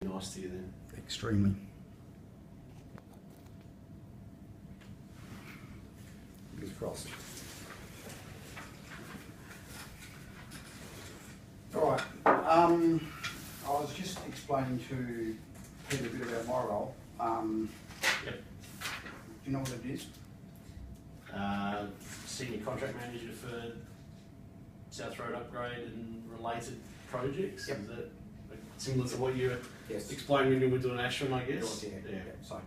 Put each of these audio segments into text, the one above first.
Nice to you then. Extremely. Fingers crossed. Alright, I was just explaining to Peter a bit about my role. Yep. Do you know what it is? Senior contract manager for South Road upgrade and related projects. Yep. Is that similar to what you were Yes. explaining when you were doing Ashram, I guess? Yeah. So,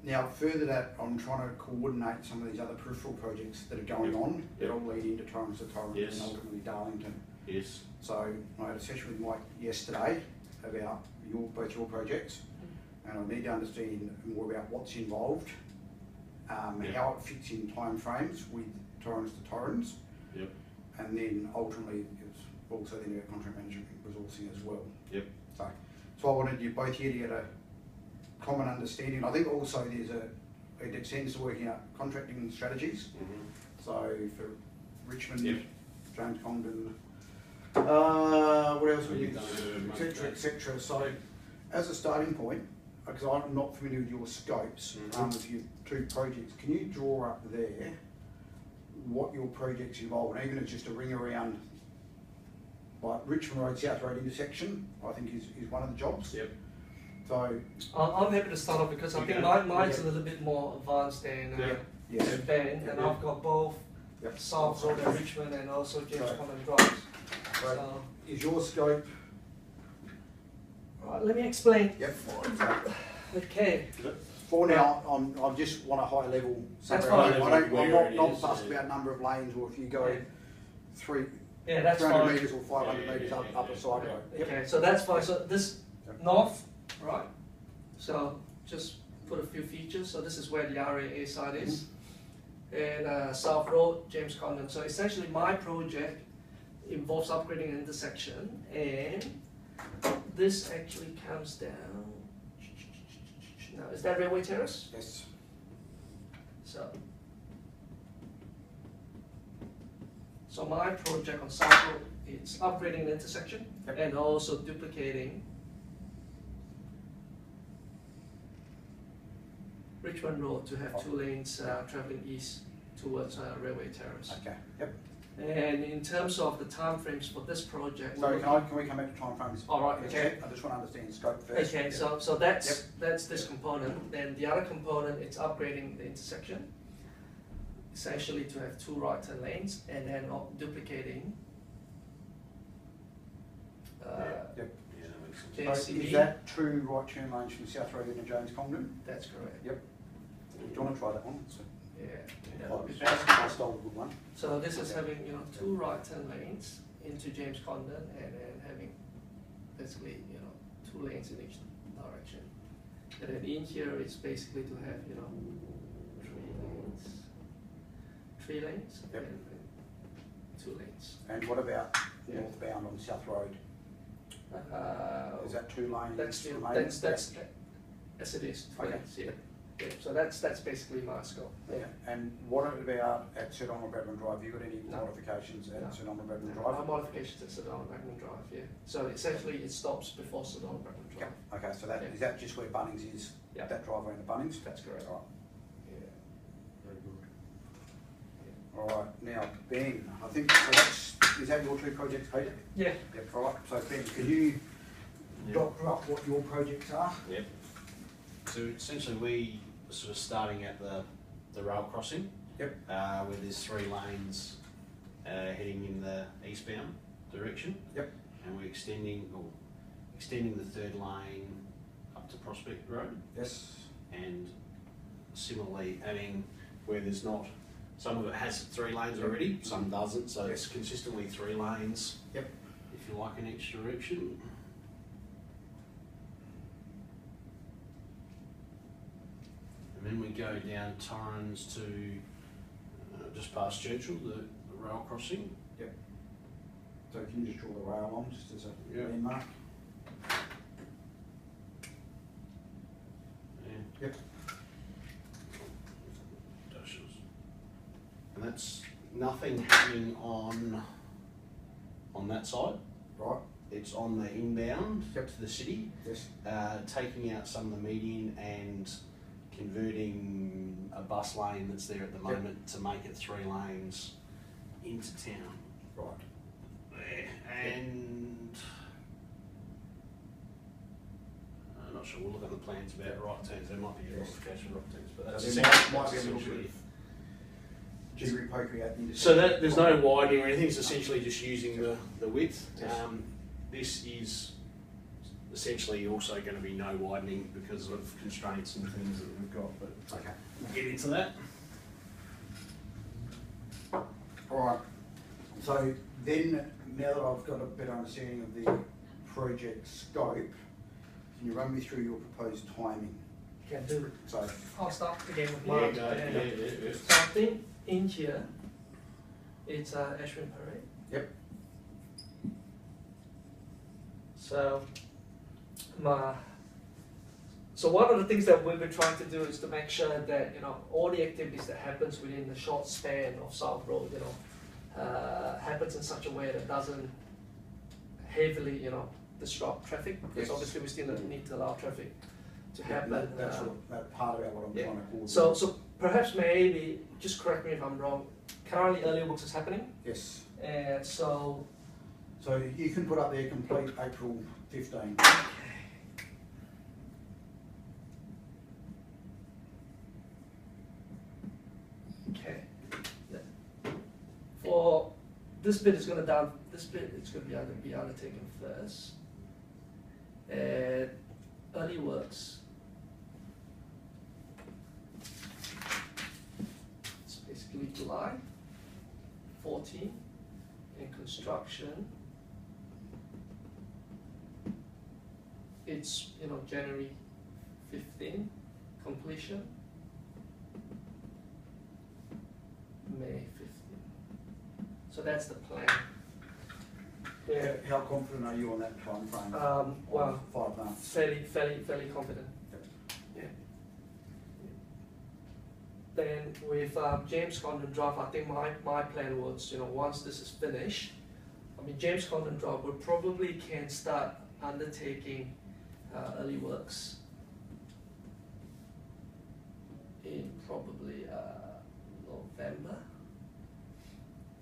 now further that, I'm trying to coordinate some of these other peripheral projects that are going on that all lead into Torrens to Torrens Yes. and ultimately Darlington. Yes. So I had a session with Mike yesterday about both your projects, and I need to understand more about what's involved, how it fits in time frames with Torrens to Torrens, Yep. and then ultimately it's also then about contract management resourcing as well. Yep. So I wanted you both here to get a common understanding. I think also there's it extends to working out contracting strategies. Mm-hmm. So for Richmond, Yep. James Congdon, what else we use, Etc. etc. So as a starting point, because I'm not familiar with your scopes of your two projects, can you draw up there what your projects involve, and even if it's just a ring around like Richmond Road, South Road intersection, I think is one of the jobs. Yep. So I'm happy to start off because I think mine's a little bit more advanced than Ben, and I've got both South Road and Richmond and also James Connor Drive. So, is your scope? right, let me explain. Yep. Okay. For now, I just want a high level. That's summary. fine. I'm not fussed about number of lanes, or if you go 300 fine. metres or 500 metres up a side road. Yep. Okay, so that's fine. So this north, right? So just put a few features. So this is where the RAA side is, and South Road, James Condon. So essentially, my project involves upgrading an intersection, and this actually comes down. Now, is that Railway Terrace? Yes. So my project on South Road, it's upgrading an intersection and also duplicating Richmond Road to have 2 lanes travelling east towards Railway Terrace. Okay. Yep. And in terms of the time frames for this project, Sorry, can we come back to time frames? All right. Okay. I just want to understand the scope first. Okay, so that's this component. Then the other component, it's upgrading the intersection, essentially to have 2 right turn lanes, and then duplicating Yeah, that makes sense. So JCB. is that true right turn lanes from South Road into James Congdon? That's correct. Yep. Do you want to try that one? I stole a good one. So this is having 2 right turn lanes into James Condon, and then having basically 2 lanes in each direction. And then in here it's basically to have 3 lanes, and 2 lanes. And what about northbound on South Road? Is that 2 lanes? That's as it is. 2 lanes, yeah. So that's basically my scope. Yeah. And what about at St Donald Bradman Drive? Have you got any modifications at St Donald Bradman Drive? Modifications at St Donald Bradman Drive, yeah. So essentially it stops before St Donald Bradman Drive. Okay, so is that just where Bunnings is? Yeah. That driveway in the Bunnings? That's correct. All right. Yeah. Very good. All right, now Ben, I think is that your 2 projects, Peter? Yeah. Yep. All right. So Ben, can you doctor up what your projects are? Yep. So essentially, we are sort of starting at the rail crossing. Yep. Where there's 3 lanes heading in the eastbound direction. Yep. And we're extending the 3rd lane up to Prospect Road. Yes. And similarly, adding where there's not, some of it has 3 lanes already, some doesn't, so it's consistently 3 lanes. Yep. If you like, in each direction. And then we go down Torrens to just past Churchill, the rail crossing. Yep. So can you just draw the rail on just as a landmark? Yep. And that's nothing happening on that side. Right. it's on the inbound Yep. to the city, Yes. taking out some of the median and converting a bus lane that's there at the Yep. moment to make it 3 lanes into town. Right. There. And I'm not sure, we'll look at the plans about right turns, there might be a Yes. modification of right turns, but So that's there might be a little essentially. bit of jiggery pokery out the So that there's no widening or anything, it's essentially just using the width. Yes. This is essentially also going to be no widening because of constraints and things that we've got, but Okay. we'll get into that. Alright, so then, now that I've got a better understanding of the project scope, can you run me through your proposed timing? Can do. So, I'll start again with Yeah, mine. go, yeah. So I think in here, it's Ashwin Parade. yep, So so one of the things that we've been trying to do is to make sure that all the activities that happens within the short span of South Road, happens in such a way that doesn't heavily disrupt traffic, because Yes. obviously we still need to allow traffic to happen. that's that part about what I'm yeah. trying to call. So perhaps maybe just correct me if I'm wrong. Currently, early works is happening, Yes, and so so you can put up there complete April 15. okay. Yeah. For this bit is going to down. This bit it's going to be undertaken first. And early works. It's basically July 14, and construction. It's January 15, completion. May 15. So that's the plan. Yeah. How confident are you on that time frame? Well, 5 months. fairly confident. Yeah. Then with James Condon Drive, I think my plan was, once this is finished, James Condon Drive, we probably can start undertaking early works in probably November,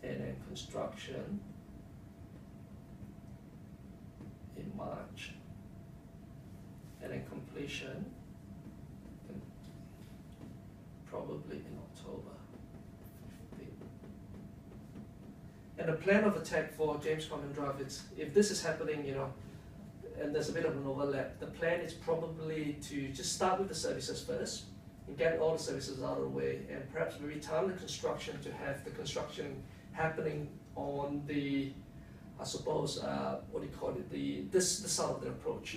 and then construction in March, and then completion probably in October 15. And the plan of attack for James Condon Drive, if this is happening, and there's a bit of an overlap, the plan is probably to just start with the services first and get all the services out of the way, and perhaps maybe time the construction to have the construction happening on the, I suppose, what do you call it, the side of the approach.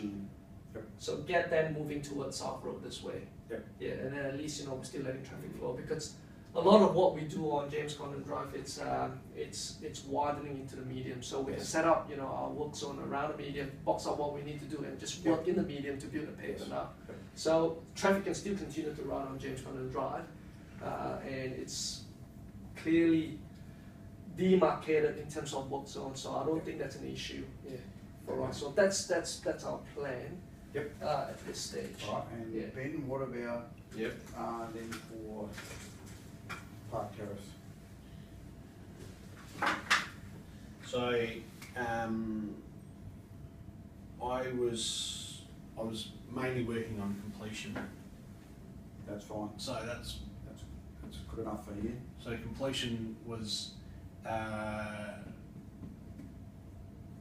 Yep. So get them moving towards South Road this way. Yep. Yeah, and then at least we're still letting traffic flow, because a lot of what we do on James Condon Drive, it's widening into the medium. So we can set up our work zone around the medium, box out what we need to do, and just work in the medium to build the pavement up. Yep. So traffic can still continue to run on James Condon Drive, and it's clearly demarcated in terms of work zone. So I don't think that's an issue for us. So that's our plan. Yep. At this stage. Right, and Yeah. Ben, what about Yep. then for Park Terrace? So, I was mainly working on completion. That's fine. So that's good enough for you. so completion was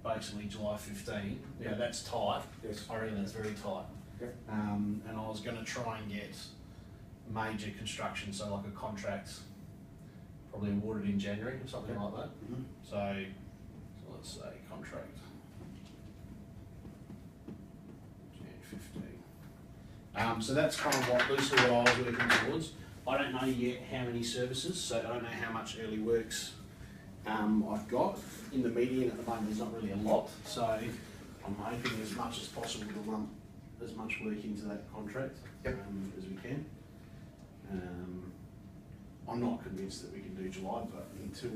basically July 15. Yeah. Yeah, that's tight. Yes. I reckon that's very tight. Yep. And I was going to try and get major construction, so like a contract, probably awarded in January or something Yep. like that. Mm-hmm. So let's say contract Jan 15. So that's kind of loosely what I was working towards. I don't know yet how many services, so I don't know how much early works I've got. In the median at the moment there's not really a lot, so I'm hoping as much as possible to lump as much work into that contract as we can. I'm not convinced that we can do July, but until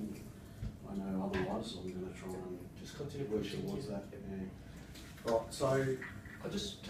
I know otherwise, I'm going to try and Just continue work pushing. towards that. Yeah. Right, so I just